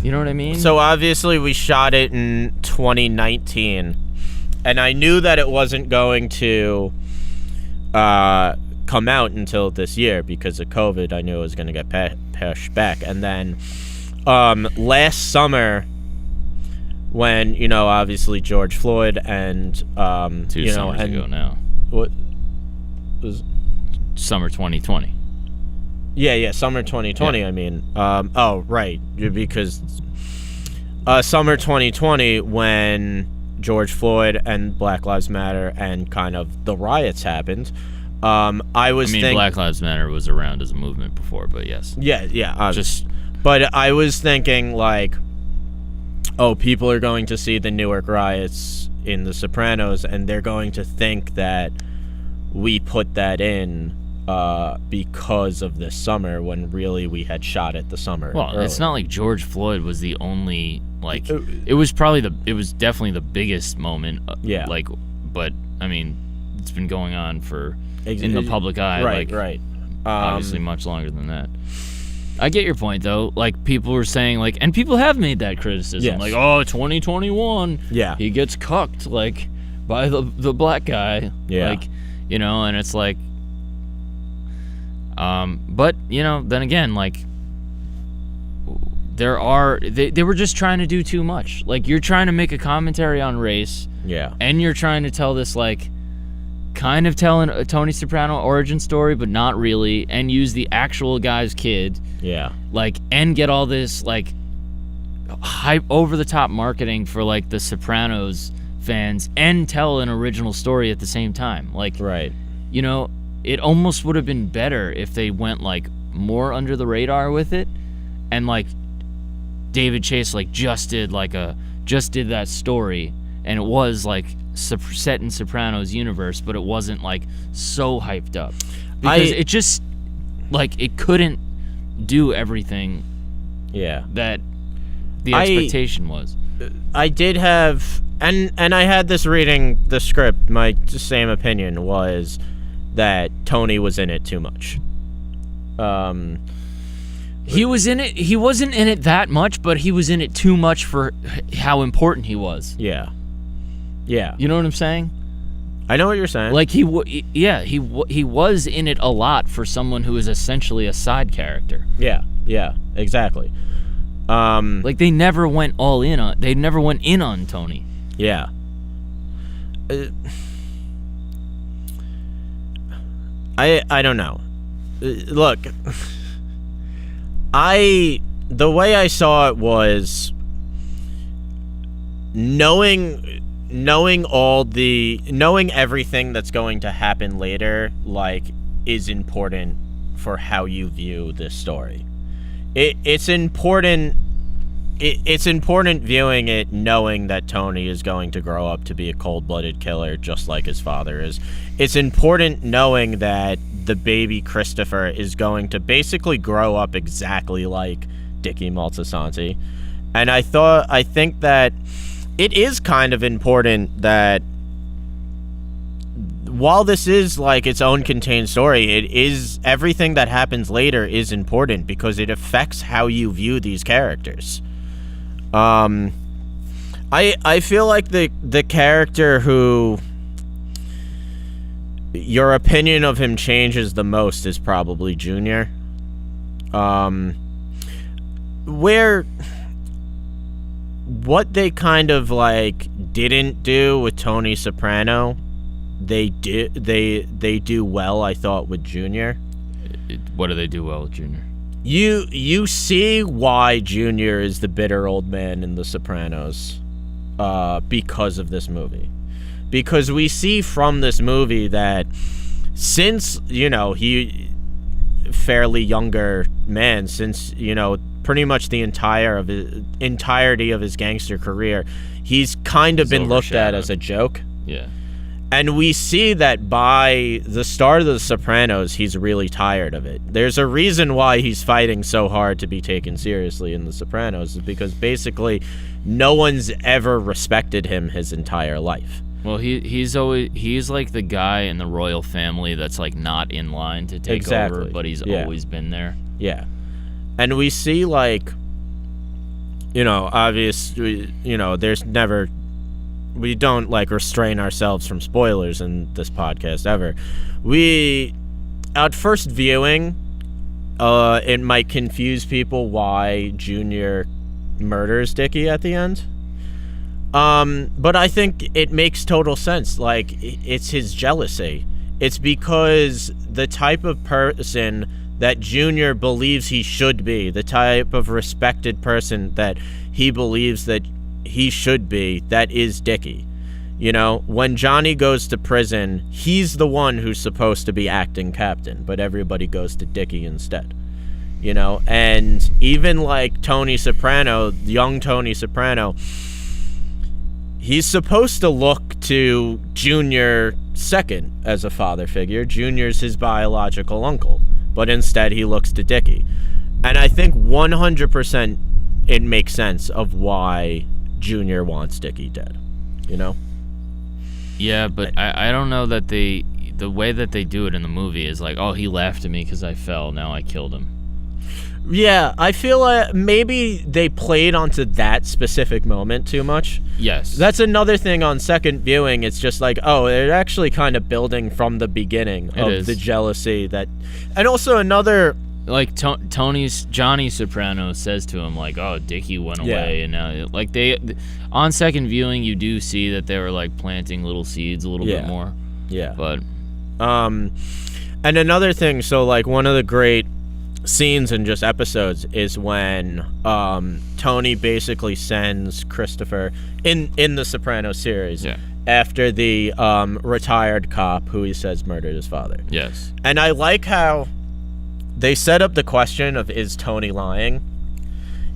You know what I mean? So obviously we shot it in 2019, and I knew that it wasn't going to come out until this year because of COVID. I knew it was going to get pushed back. And then last summer, when, you know, obviously George Floyd and 2 summers ago now. What was summer 2020? Yeah, summer 2020. Yeah. I mean, right, because summer 2020, when George Floyd and Black Lives Matter and kind of the riots happened, Black Lives Matter was around as a movement before, but yes. Yeah. But I was thinking, like, oh, people are going to see the Newark riots in The Sopranos, and they're going to think that we put that in because of this summer, when really we had shot it the summer. Well, earlier. It's not like George Floyd was the only, like, it was definitely the biggest moment. Yeah. Like, but I mean, it's been going on in the public eye, right. Obviously much longer than that. I get your point, though. Like, people were saying, like, and people have made that criticism. Yes. Like, oh, 2021. Yeah. He gets cucked, like, by the black guy. Yeah. Like, you know, and it's like, but, you know, then again, like, they were just trying to do too much. Like, you're trying to make a commentary on race. Yeah. And you're trying to tell this, like, kind of telling a Tony Soprano origin story, but not really, and use the actual guy's kid. Yeah. Like, and get all this, like, hype, over-the-top marketing for, like, the Sopranos fans, and tell an original story at the same time. Like, right. You know, it almost would have been better if they went, like, more under the radar with it, and, like, David Chase, like, just did that story, and it was, like, set in Sopranos universe, but it wasn't, like, so hyped up. Because it just, like, it couldn't do everything that the expectation was. I did have, and I had this reading the script, my same opinion was that Tony was in it too much. He was in it. He wasn't in it that much, but he was in it too much for how important he was. Yeah. You know what I'm saying? I know what you're saying. Like, he was in it a lot for someone who is essentially a side character. Yeah, exactly. Like, they never went in on Tony. Yeah. I don't know. Look, the way I saw it was knowing everything that's going to happen later, like, is important for how you view this story. It's important viewing it knowing that Tony is going to grow up to be a cold-blooded killer just like his father is. It's important knowing that the baby Christopher is going to basically grow up exactly like Dickie Moltisanti. And I think that it is kind of important that while this is like its own contained story, it is, everything that happens later is important because it affects how you view these characters. I feel like the character who your opinion of him changes the most is probably Junior. What they kind of, like, didn't do with Tony Soprano, they do well, I thought, with Junior. What do they do well with Junior? You see why Junior is the bitter old man in The Sopranos because of this movie. Because we see from this movie that since, you know, he fairly younger man, since, you know, pretty much the entirety of his gangster career, he's kind of been looked at as a joke. Yeah. And we see that by the start of The Sopranos, he's really tired of it. There's a reason why he's fighting so hard to be taken seriously in The Sopranos, is because basically no one's ever respected him his entire life. Well, he's like the guy in the royal family that's, like, not in line to take over, but he's always been there. Yeah. And we see, like, obviously, we don't like restrain ourselves from spoilers in this podcast ever. At first viewing, it might confuse people why Junior murders Dickie at the end. But I think it makes total sense. Like, it's his jealousy. It's because the type of person that Junior believes he should be, the type of respected person that he believes that he should be, that is Dickie. When Johnny goes to prison, he's the one who's supposed to be acting captain, but everybody goes to Dickie instead. And even like Tony Soprano, young Tony Soprano, he's supposed to look to Junior second as a father figure. Junior's his biological uncle, but instead he looks to Dickie. And I think 100% it makes sense of why Junior wants Dickie dead, Yeah, but I don't know that the way that they do it in the movie is like, oh, he laughed at me because I fell, now I killed him. Yeah, I feel like maybe they played onto that specific moment too much. Yes. That's another thing on second viewing. It's just like, oh, they're actually kind of building from the beginning of the jealousy that... And also another... Like, Johnny Soprano says to him, like, oh, Dickie went away, and now... Like, on second viewing, you do see that they were, like, planting little seeds a little bit more. Yeah. But... And another thing, so, like, one of the great scenes in just episodes is when Tony basically sends Christopher in the Soprano series after the retired cop who he says murdered his father. Yes. And I like how they set up the question of, is Tony lying?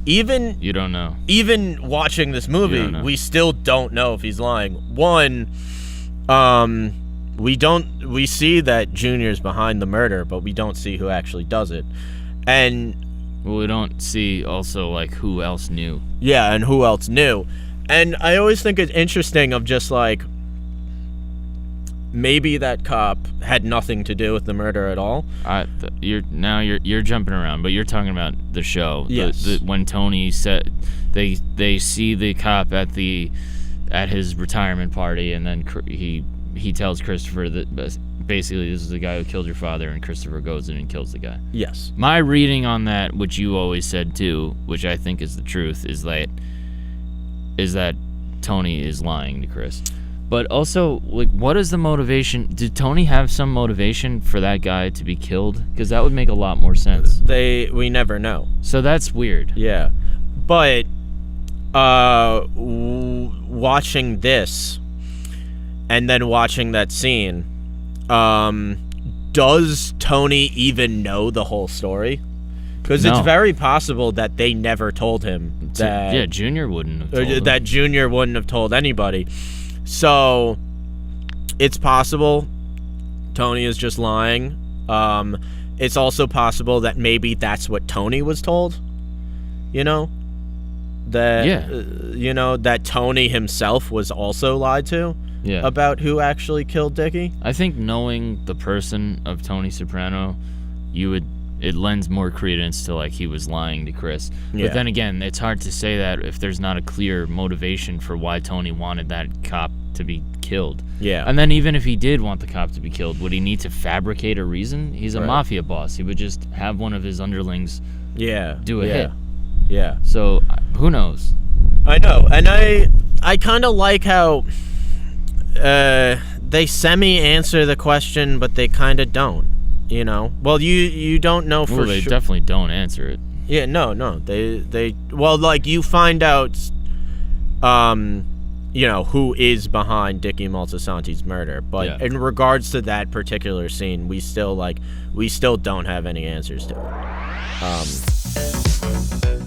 You don't know. Even watching this movie, we still don't know if he's lying. One, we see that Junior's behind the murder, but we don't see who actually does it. And we don't see also like who else knew. Yeah, and who else knew. And I always think it's interesting of just like maybe that cop had nothing to do with the murder at all. You're jumping around, but you're talking about the show. Yes. When Tony said they see the cop at his retirement party, and then he tells Christopher that basically this is the guy who killed your father, and Christopher goes in and kills the guy. Yes. My reading on that, which you always said too, which I think is the truth, is that Tony is lying to Chris. But also, like, what is the motivation? Did Tony have some motivation for that guy to be killed? Because that would make a lot more sense. We never know. So that's weird. Yeah. But watching this and then watching that scene, does Tony even know the whole story? Because it's very possible that they never told him that... Yeah, Junior wouldn't have told him. That Junior wouldn't have told anybody. So, it's possible Tony is just lying. It's also possible that maybe that's what Tony was told. That Tony himself was also lied to. Yeah. About who actually killed Dickie. I think knowing the person of Tony Soprano, it lends more credence to like he was lying to Chris. Yeah. But then again, it's hard to say that if there's not a clear motivation for why Tony wanted that cop to be killed. Yeah. And then even if he did want the cop to be killed, would he need to fabricate a reason? He's a mafia boss. He would just have one of his underlings do a hit. Yeah. So who knows? I know. And I kind of like how they semi-answer the question, but they kind of don't, Well, you don't know for sure. They definitely don't answer it. Yeah, no. They well, like, you find out, who is behind Dickie Moltisanti's murder. But in regards to that particular scene, we still don't have any answers to it.